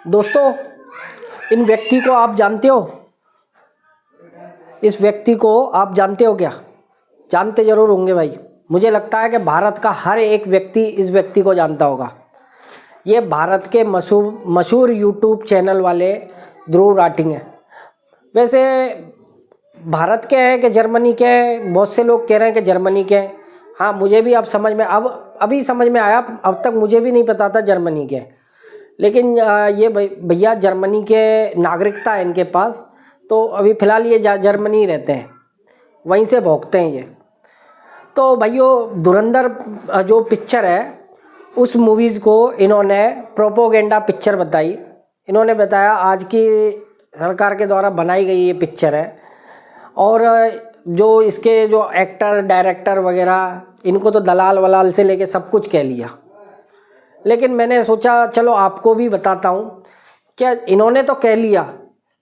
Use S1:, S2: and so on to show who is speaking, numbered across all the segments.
S1: दोस्तों, इन व्यक्ति को आप जानते हो? इस व्यक्ति को आप जानते हो क्या? जानते ज़रूर होंगे भाई। मुझे लगता है कि भारत का हर एक व्यक्ति इस व्यक्ति को जानता होगा। ये भारत के मशहूर यूट्यूब चैनल वाले ध्रुव राठी हैं। वैसे भारत के हैं कि जर्मनी के हैं, बहुत से लोग कह रहे हैं कि जर्मनी के हैं। हाँ, मुझे भी अब समझ में अभी समझ में आया। अब तक मुझे भी नहीं पता था जर्मनी के। लेकिन ये भैया जर्मनी के नागरिकता है इनके पास, तो अभी फ़िलहाल ये जर्मनी ही रहते हैं, वहीं से भोगते हैं ये। तो भाइयों, धुरंधर जो पिक्चर है उस मूवीज़ को इन्होंने प्रोपोगेंडा पिक्चर बताई। इन्होंने बताया आज की सरकार के द्वारा बनाई गई ये पिक्चर है, और जो इसके जो एक्टर डायरेक्टर वगैरह, इनको तो दलाल वलाल से लेके सब कुछ कह लिया। लेकिन मैंने सोचा चलो आपको भी बताता हूँ। क्या इन्होंने तो कह लिया,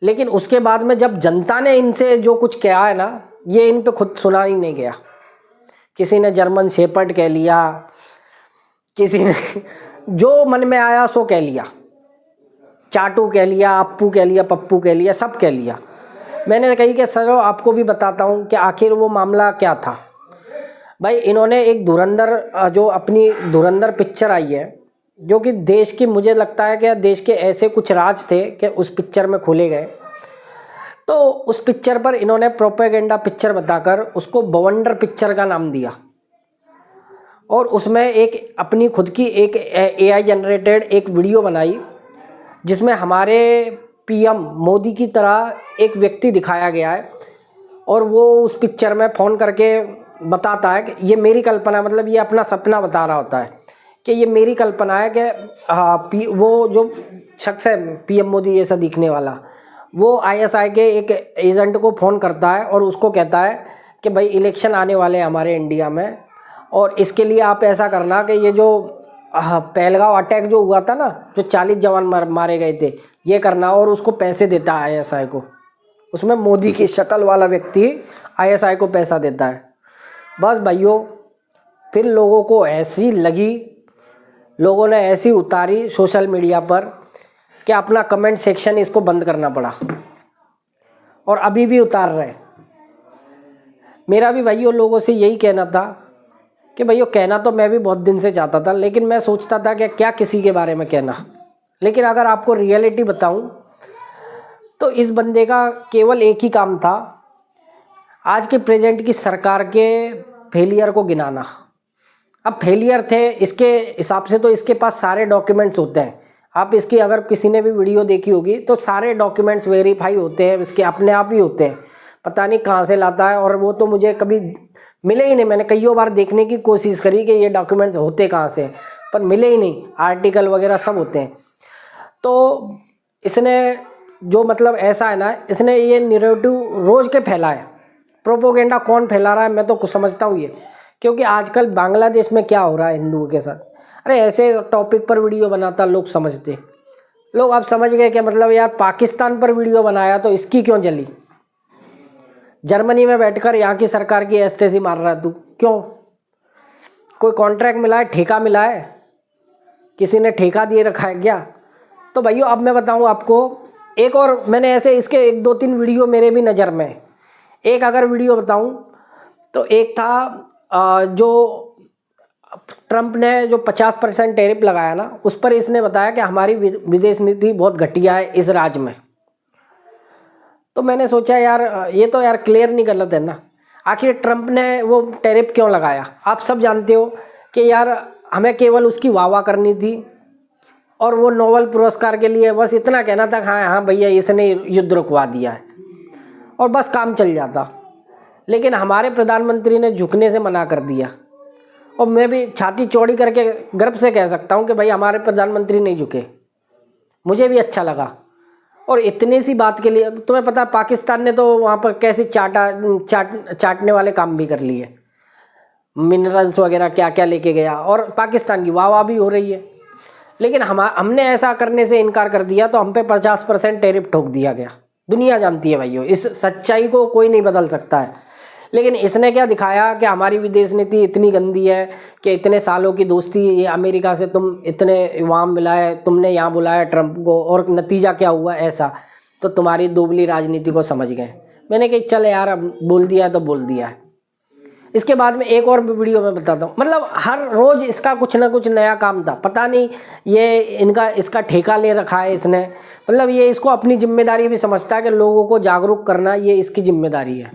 S1: लेकिन उसके बाद में जब जनता ने इनसे जो कुछ कहा है ना, ये इन पे खुद सुना ही नहीं गया। किसी ने जर्मन शेपर्ड कह लिया, किसी ने जो मन में आया सो कह लिया। चाटू कह लिया, अप्पू कह लिया, पप्पू कह लिया, सब कह लिया। मैंने कही कि सर आपको भी बताता हूँ कि आखिर वो मामला क्या था। भाई इन्होंने एक धुरंधर जो अपनी धुरंधर पिक्चर आई है, जो कि देश की, मुझे लगता है कि देश के ऐसे कुछ राज थे कि उस पिक्चर में खोले गए। तो उस पिक्चर पर इन्होंने प्रोपेगेंडा पिक्चर बताकर उसको बवंडर पिक्चर का नाम दिया, और उसमें एक अपनी खुद की एक AI जनरेटेड एक वीडियो बनाई, जिसमें हमारे PM मोदी की तरह एक व्यक्ति दिखाया गया है। और वो उस पिक्चर में फ़ोन करके बताता है कि ये मेरी कल्पना, मतलब ये अपना सपना बता रहा होता है कि ये मेरी कल्पना है कि वो जो शख्स है PM मोदी जैसा दिखने वाला, वो ISI के एक एजेंट को फ़ोन करता है और उसको कहता है कि भाई इलेक्शन आने वाले हैं हमारे इंडिया में, और इसके लिए आप ऐसा करना कि ये जो पहलगांव अटैक जो हुआ था ना, जो 40 जवान मारे गए थे, ये करना। और उसको पैसे देता है ISI को। उसमें मोदी की शक्ल वाला व्यक्ति ISI को पैसा देता है। बस भाइयों, फिर लोगों को ऐसी लगी, लोगों ने ऐसी उतारी सोशल मीडिया पर कि अपना कमेंट सेक्शन इसको बंद करना पड़ा, और अभी भी उतार रहे। मेरा भी भाइयों लोगों से यही कहना था कि भाइयों, कहना तो मैं भी बहुत दिन से चाहता था, लेकिन मैं सोचता था कि क्या किसी के बारे में कहना। लेकिन अगर आपको रियलिटी बताऊं तो इस बंदे का केवल एक ही काम था, आज के प्रेजेंट की सरकार के फेलियर को गिनाना। अब फेलियर थे इसके हिसाब से, तो इसके पास सारे डॉक्यूमेंट्स होते हैं। आप इसकी अगर किसी ने भी वीडियो देखी होगी तो सारे डॉक्यूमेंट्स वेरीफाई होते हैं, इसके अपने आप ही होते हैं। पता नहीं कहाँ से लाता है, और वो तो मुझे कभी मिले ही नहीं। मैंने कईयों बार देखने की कोशिश करी कि ये डॉक्यूमेंट्स होते कहाँ से, पर मिले ही नहीं। आर्टिकल वगैरह सब होते हैं। तो इसने जो, मतलब ऐसा है ना, इसने ये नैरेटिव रोज़ के फैला है। प्रोपोगेंडा कौन फैला रहा है, मैं तो कुछ समझता हूँ ये, क्योंकि आजकल बांग्लादेश में क्या हो रहा है हिंदुओं के साथ, अरे ऐसे टॉपिक पर वीडियो बनाता लोग समझते। लोग अब समझ गए कि मतलब यार पाकिस्तान पर वीडियो बनाया तो इसकी क्यों जली। जर्मनी में बैठकर यहाँ की सरकार की ऐस्तेसी मार रहा है तू, क्यों? कोई कॉन्ट्रैक्ट मिला है, ठेका मिला है, किसी ने ठेका दिए रखा है क्या? तो भाइयों अब मैं बताऊँ आपको एक और, मैंने ऐसे इसके 1-2-3 वीडियो मेरे भी नज़र में। एक अगर वीडियो बताऊँ तो एक था जो ट्रंप ने जो 50% टैरिफ लगाया ना, उस पर इसने बताया कि हमारी विदेश नीति बहुत घटिया है इस राज्य में। तो मैंने सोचा यार ये तो यार क्लियर नहीं गलत है ना। आखिर ट्रंप ने वो टैरिफ क्यों लगाया? आप सब जानते हो कि यार हमें केवल उसकी वाहवाह करनी थी, और वो नोबेल पुरस्कार के लिए बस इतना कहना था, हाँ हाँ भैया इसने युद्ध रुकवा दिया है, और बस काम चल जाता। लेकिन हमारे प्रधानमंत्री ने झुकने से मना कर दिया, और मैं भी छाती चौड़ी करके गर्व से कह सकता हूँ कि भाई हमारे प्रधानमंत्री नहीं झुके। मुझे भी अच्छा लगा। और इतनी सी बात के लिए तुम्हें पता है पाकिस्तान ने तो वहाँ पर कैसे चाटने वाले काम भी कर लिए, मिनरल्स वगैरह क्या क्या लेके गया, और पाकिस्तान की वाह भी हो रही है। लेकिन हमने ऐसा करने से इनकार कर दिया, तो हम पे 50% टैरिफ ठोक दिया गया। दुनिया जानती है भाइयों, इस सच्चाई को कोई नहीं बदल सकता है। लेकिन इसने क्या दिखाया कि हमारी विदेश नीति इतनी गंदी है कि इतने सालों की दोस्ती, ये अमेरिका से तुम इतने वहाँ मिलाए, तुमने यहाँ बुलाया ट्रंप को, और नतीजा क्या हुआ ऐसा, तो तुम्हारी दोगली राजनीति को समझ गए। मैंने कहा चल यार, अब बोल दिया है तो बोल दिया है। इसके बाद में एक और वीडियो में बताता हूँ, मतलब हर रोज़ इसका कुछ ना कुछ नया काम था, पता नहीं ये इसका ठेका ले रखा है इसने, मतलब ये इसको अपनी जिम्मेदारी भी समझता है कि लोगों को जागरूक करना ये इसकी जिम्मेदारी है।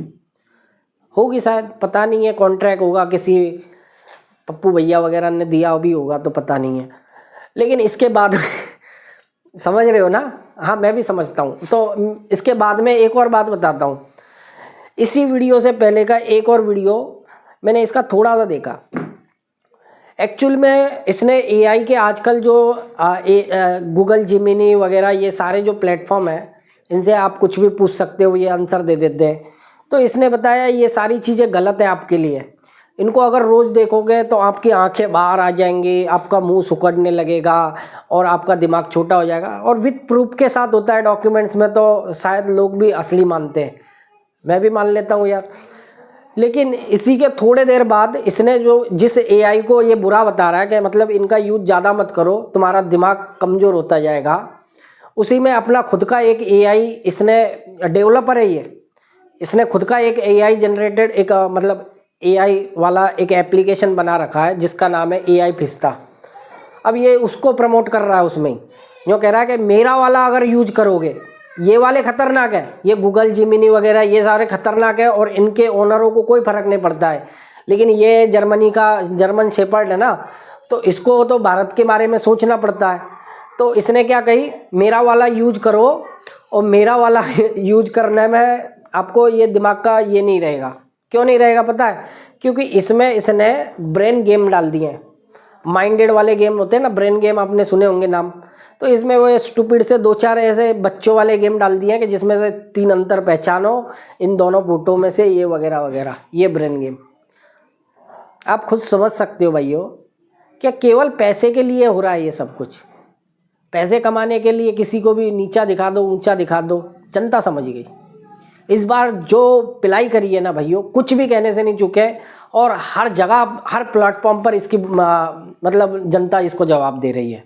S1: होगी शायद, पता नहीं है, कॉन्ट्रैक्ट होगा किसी पप्पू भैया वगैरह ने दिया भी होगा तो पता नहीं है। लेकिन इसके बाद समझ रहे हो ना, हाँ मैं भी समझता हूँ। तो इसके बाद में एक और बात बताता हूँ, इसी वीडियो से पहले का एक और वीडियो मैंने इसका थोड़ा सा देखा। एक्चुअल में इसने एआई के आजकल जो गूगल जिमिनी वगैरह ये सारे जो प्लेटफॉर्म है, इनसे आप कुछ भी पूछ सकते हो, ये आंसर दे देते हैं। तो इसने बताया ये सारी चीज़ें गलत है आपके लिए, इनको अगर रोज़ देखोगे तो आपकी आंखें बाहर आ जाएंगी, आपका मुंह सुकड़ने लगेगा और आपका दिमाग छोटा हो जाएगा। और विद प्रूफ के साथ होता है डॉक्यूमेंट्स में, तो शायद लोग भी असली मानते हैं, मैं भी मान लेता हूँ यार। लेकिन इसी के थोड़े देर बाद इसने जिस एआई को ये बुरा बता रहा है कि मतलब इनका यूज ज़्यादा मत करो, तुम्हारा दिमाग कमज़ोर होता जाएगा, उसी में अपना खुद का एक एआई, इसने डेवलपर है ये, इसने खुद का एक एआई जनरेटेड एक मतलब एआई वाला एक एप्लीकेशन बना रखा है जिसका नाम है एआई फिस्टा। अब ये उसको प्रमोट कर रहा है, उसमें जो कह रहा है कि मेरा वाला अगर यूज करोगे, ये वाले खतरनाक है, ये गूगल जिमिनी वगैरह ये सारे खतरनाक है और इनके ओनरों को कोई फर्क नहीं पड़ता है, लेकिन ये जर्मनी का जर्मन शेपर्ड है ना, तो इसको तो भारत के बारे में सोचना पड़ता है। तो इसने क्या कही, मेरा वाला यूज करो, और मेरा वाला यूज करने में आपको ये दिमाग का ये नहीं रहेगा। क्यों नहीं रहेगा पता है? क्योंकि इसमें इसने ब्रेन गेम डाल दिए हैं, माइंडेड वाले गेम होते हैं ना, ब्रेन गेम आपने सुने होंगे नाम, तो इसमें वो स्टूपिड से 2-4 ऐसे बच्चों वाले गेम डाल दिए हैं कि जिसमें से 3 अंतर पहचानो इन दोनों फोटो में से, ये वगैरह वगैरह, ये ब्रेन गेम। आप खुद समझ सकते हो भाइयों, क्या केवल पैसे के लिए हो रहा है ये सब कुछ? पैसे कमाने के लिए किसी को भी नीचा दिखा दो, ऊंचा दिखा दो, जनता समझ गई। इस बार जो पिलाई करी है ना भाइयों, कुछ भी कहने से नहीं चुके, और हर जगह हर प्लेटफॉर्म पर इसकी मतलब जनता इसको जवाब दे रही है।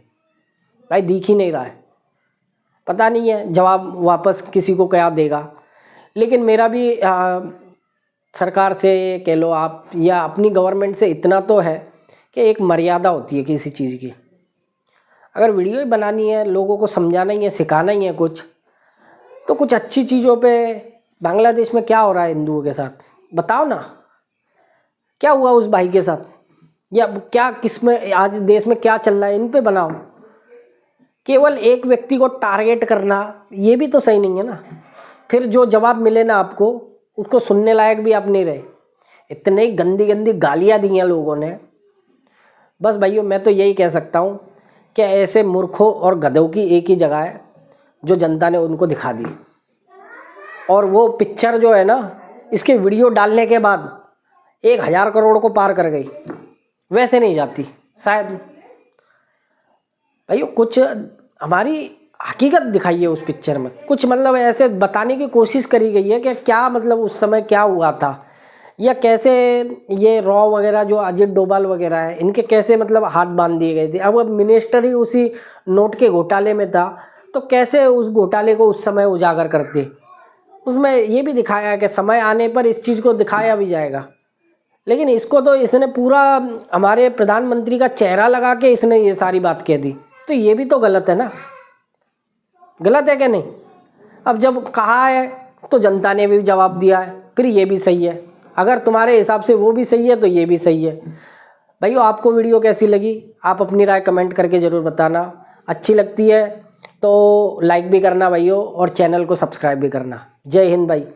S1: भाई दिख ही नहीं रहा है, पता नहीं है जवाब वापस किसी को क्या देगा। लेकिन मेरा भी सरकार से कह लो आप या अपनी गवर्नमेंट से इतना तो है कि एक मर्यादा होती है किसी चीज़ की। अगर वीडियो ही बनानी है, लोगों को समझाना ही है, सिखाना ही है कुछ, तो कुछ अच्छी चीज़ों पे। बांग्लादेश में क्या हो रहा है हिंदुओं के साथ, बताओ ना, क्या हुआ उस भाई के साथ, या क्या किस में आज देश में क्या चल रहा है, इन पे बनाओ। केवल एक व्यक्ति को टारगेट करना ये भी तो सही नहीं है ना। फिर जो जवाब मिले ना आपको, उसको सुनने लायक भी आप नहीं रहे। इतने गंदी गंदी गालियाँ दी हैं लोगों ने। बस भाइयों मैं तो यही कह सकता हूँ कि ऐसे मूर्खों और गधों की एक ही जगह है जो जनता ने उनको दिखा दी। और वो पिक्चर जो है ना, इसके वीडियो डालने के बाद 1000 करोड़ को पार कर गई, वैसे नहीं जाती शायद। भाइयों कुछ हमारी हकीकत दिखाई है उस पिक्चर में, कुछ मतलब ऐसे बताने की कोशिश करी गई है कि क्या मतलब उस समय क्या हुआ था, या कैसे ये रॉ वगैरह जो अजित डोभाल वगैरह है, इनके कैसे मतलब हाथ बांध दिए गए थे। अब मिनिस्टर ही उसी नोट के घोटाले में था, तो कैसे उस घोटाले को उस समय उजागर करते। उसमें ये भी दिखाया है कि समय आने पर इस चीज़ को दिखाया भी जाएगा। लेकिन इसको तो इसने पूरा हमारे प्रधानमंत्री का चेहरा लगा के इसने ये सारी बात कह दी, तो ये भी तो गलत है ना। गलत है कि नहीं? अब जब कहा है तो जनता ने भी जवाब दिया है, फिर ये भी सही है। अगर तुम्हारे हिसाब से वो भी सही है तो ये भी सही है। भाइयों आपको वीडियो कैसी लगी, आप अपनी राय कमेंट करके ज़रूर बताना। अच्छी लगती है तो लाइक भी करना भाइयों, और चैनल को सब्सक्राइब भी करना। जय हिंद भाई।